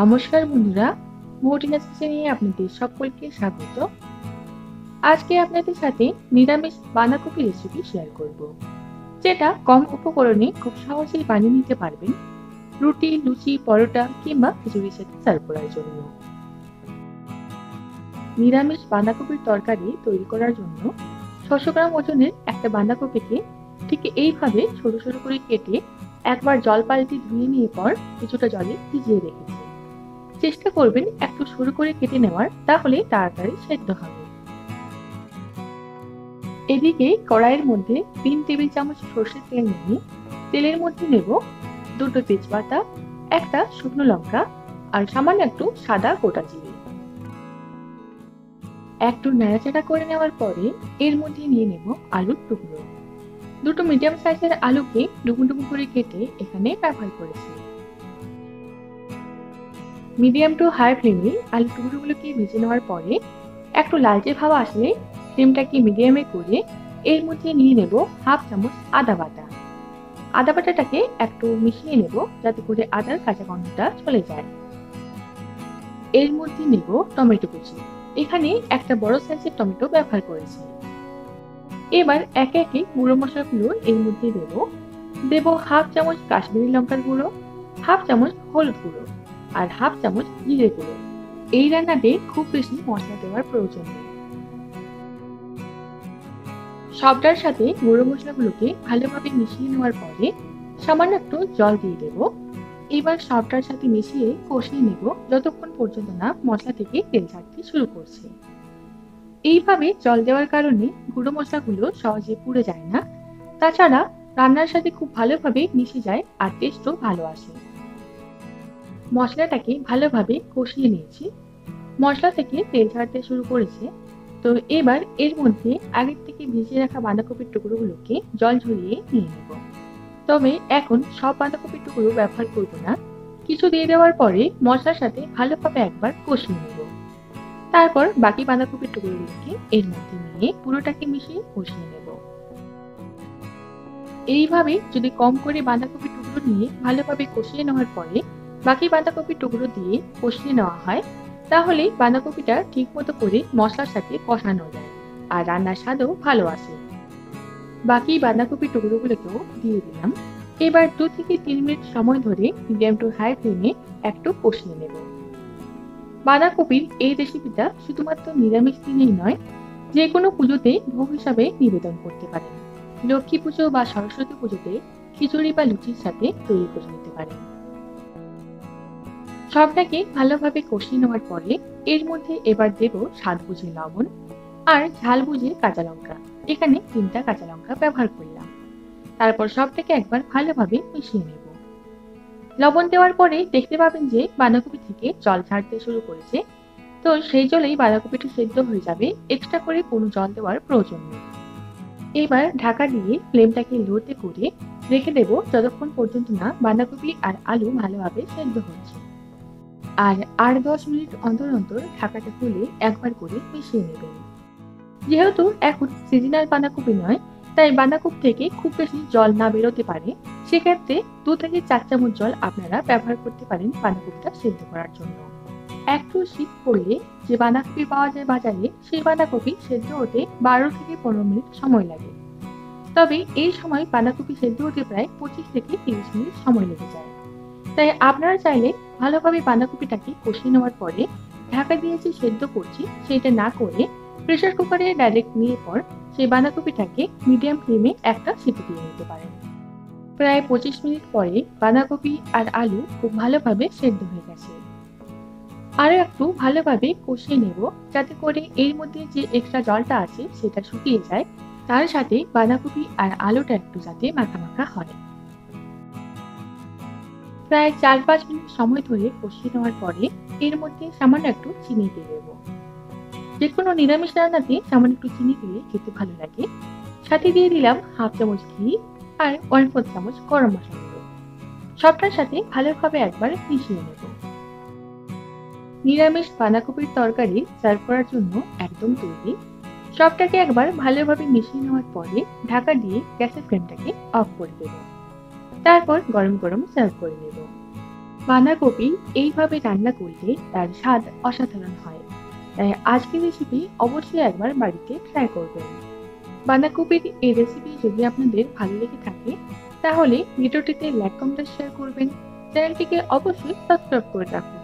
নমস্কার বন্ধুরা, মৌটিনাস কিচেনে আপনাদের সকলকে স্বাগত। আজকে আপনাদের সাথে নিরামিষ বাঁধাকপি রেসিপি শেয়ার করব, যেটা কম উপকরণে খুব সহজেই বানিয়ে নিতে পারবেন রুটি, লুচি, পরোটা কিংবা খিচুড়ির সাথে সার্ভ করার জন্য। নিরামিষ বাঁধাকপির তরকারি তৈরি করার জন্য 600 গ্রাম ওজনের একটা বাঁধাকপিকে ঠিক এইভাবে ছোট ছোট করে কেটে একবার জল পাল্টে ধুয়ে নিয়ে পর কিছুটা জলে ভিজিয়ে রেখেছি। চেষ্টা করবেন একটু সরু করে কেটে নেওয়ার, তাহলে তাড়াতাড়ি সেদ্ধ হবে। এদিকে কড়াইয়ের মধ্যে 3 টেবিল চামচ সরষের তেল নিয়ে তেলের মধ্যে নেব দুটো তেজপাতা, একটা শুকনো লঙ্কা আর সামান্য একটু সাদা গোটা জিরে। একটু নাড়াচাড়া করে নেওয়ার পরে এর মধ্যে নিয়ে নেব আলুর টুকরো। দুটো মিডিয়াম সাইজের আলুকে ডুবু ডুবু করে কেটে এখানে ব্যবহার করেছি। মিডিয়াম টু হাই ফ্লেমে আলু টুকরোগুলোকে ভেজে নেওয়ার পরে একটু লালচে ভাব আসলে ফ্লেমটাকে মিডিয়ামে করে এর মধ্যে নিয়ে নেব হাফ চামচ আদা বাটা। আদা বাটাটাকে একটু মিশিয়ে নেব যাতে করে আদার কাঁচা গন্ধটা চলে যায়। এর মধ্যে নেব টমেটো কুচি। এখানে একটা বড় সাইজের টমেটো ব্যবহার করেছি। এবার একে একে গুঁড়ো মশলাগুলো এর মধ্যে দেব হাফ চামচ কাশ্মীরি লঙ্কার গুঁড়ো, হাফ চামচ হলুদ গুঁড়ো আর হাফ চামচ জিরে গুঁড়ো। এই রান্নাতে খুব বেশি মশলা দেওয়ার প্রয়োজন নেই। সবটার সাথে গুঁড়ো মশলাগুলোকে ভালোভাবে মিশিয়ে নেওয়ার পরে সামান্য একটু জল দিয়ে দেব। এবার সবটার সাথে মিশিয়ে কষিয়ে নেব যতক্ষণ পর্যন্ত না মশলা থেকে তেল ছাড়তে শুরু করছে। এইভাবে জল দেওয়ার কারণে গুঁড়ো মশলাগুলো সহজে পুড়ে যায় না, তাছাড়া রান্নার সাথে খুব ভালোভাবে মিশে যায় আর টেস্টও ভালো আসে। মশলাটাকে ভালোভাবে কষিয়ে নিয়েছি, মশলা থেকে তেল ছাড়তে শুরু করেছে। তো এবার এর মধ্যে আগের থেকে ভিজিয়ে রাখা বাঁধাকপির টুকরোগুলোকে জল ঝরিয়ে নিয়ে নেব। তবে এখন সব বাঁধাকপির টুকরো ব্যবহার করব না, কিছু দিয়ে দেওয়ার পরে মশলার সাথে ভালোভাবে একবার কষিয়ে নেব। তারপর বাকি বাঁধাকপির টুকরোগুলোকে এর মধ্যে নিয়ে পুরোটাকে মিশিয়ে কষিয়ে নেব। এইভাবে যদি কম করে বাঁধাকপির টুকরো নিয়ে ভালোভাবে কষিয়ে নেওয়ার পরে বাকি বাঁধাকপির টুকরো দিয়ে কষিয়ে নেওয়া হয়, তাহলে বাঁধাকপিটা ঠিক মতো করে মশলার সাথে কষানো যায় আর রান্নার স্বাদও ভালো আসে। বাকি বাঁধাকপির টুকরোগুলোকেও দিয়ে দিলাম। এবার 2 থেকে 3 মিনিট সময় ধরে মিডিয়াম টু হাই ফ্লেমে একটু কষিয়ে নেব। বাঁধাকপির এই রেসিপিটা শুধুমাত্র নিরামিষ দিনেই নয়, যে কোনো পুজোতে ভোগ হিসাবে নিবেদন করতে পারেন। লক্ষ্মী পুজো বা সরস্বতী পুজোতে খিচুড়ি বা লুচির সাথে তৈরি করে নিতে পারেন। সবটাকে ভালোভাবে কষিয়ে নেওয়ার পরে এর মধ্যে এবার দেব স্বাদ বুঝে লবণ আর ঝাল বুঝে কাঁচা লঙ্কা। এখানে 3টা কাঁচা লঙ্কা ব্যবহার করলাম। তারপর সবটাকে একবার ভালোভাবে মিশিয়ে নেব। লবণ দেওয়ার পরে দেখতে পাবেন যে বাঁধাকপি থেকে জল ছাড়তে শুরু করেছে। তো সেই জলেই বাঁধাকপিটা সেদ্ধ হয়ে যাবে, এক্সট্রা করে কোনো জল দেওয়ার প্রয়োজন নেই। এবার ঢাকা দিয়ে ফ্লেমটাকে লোতে করে রেখে দেব যতক্ষণ পর্যন্ত না বাঁধাকপি আর আলু ভালোভাবে সেদ্ধ হচ্ছে। আর 8-10 মিনিট অন্তর অন্তর ঢাকাটা খুলে একবার করে মিশিয়ে নেবেন। যেহেতু এখন সিজনাল বাঁধাকপি নয়, তাই বাঁধাকপি থেকে খুব বেশি জল না বেরোতে পারে, সেক্ষেত্রে 2 থেকে 4 চামচ জল আপনারা ব্যবহার করতে পারেন বাঁধাকপিটা সেদ্ধ করার জন্য। একটু শীত পড়লে যে বাঁধাকপি পাওয়া যায় বাজারে, সেই বাঁধাকপি সেদ্ধ হতে 12 থেকে 15 মিনিট সময় লাগে। তবে এই সময় বাঁধাকপি সেদ্ধ হতে প্রায় 25 থেকে 30 মিনিট সময় লেগে যায়। তাই আপনারা চাইলে ভালোভাবে বাঁধাকপিটাকে কষিয়ে নেওয়ার পরে ঢাকা দিয়ে যে সেদ্ধ করছি সেটা না করে প্রেসার কুকারে ডাইরেক্ট নিয়ে পর সেই বাঁধাকপিটাকে মিডিয়াম ফ্লেমে একটা সিটি দিয়ে নিতে পারেন। প্রায় 25 মিনিট পরে বাঁধাকপি আর আলু খুব ভালোভাবে সেদ্ধ হয়ে গেছে। আরো একটু ভালোভাবে কষিয়ে নেব যাতে করে এর মধ্যে যে এক্সট্রা জলটা আছে সেটা শুকিয়ে যায়, তার সাথে বাঁধাকপি আর আলুটা একটু যাতে মাখা মাখা হয়। প্রায় 4-5 মিনিট সময় ধরে কষিয়ে নেওয়ার পরে এর মধ্যে সামান্য একটু চিনি দিয়ে দেব। যে কোনো নিরামিষ রান্নাতে সামান্য একটু চিনি দিলে খেতে ভালো লাগে। সাথে দিয়ে দিলাম হাফ চামচ ঘি আর 1/4 চামচ গরম মশলা গুঁড়ো। সবটার সাথে ভালোভাবে একবার মিশিয়ে নেব। নিরামিষ বাঁধাকপির তরকারি সার্ভ করার জন্য একদম তৈরি। সবটাকে একবার ভালোভাবে মিশিয়ে নেওয়ার পরে ঢাকা দিয়ে গ্যাসের ফ্লেমটাকে অফ করে দেব। তারপর গরম গরম সার্ভ করে নেব। বাঁধাকপি এইভাবে রান্না করলে তার স্বাদ অসাধারণ হয়। তাই আজকের রেসিপি অবশ্যই একবার বাড়িতে ট্রাই করবেন। বাঁধাকপির এই রেসিপি যদি আপনাদের ভালো লেগে থাকে তাহলে ভিডিওটিতে লাইক কমেন্ট শেয়ার করবেন। চ্যানেলটিকে অবশ্যই সাবস্ক্রাইব করে রাখুন।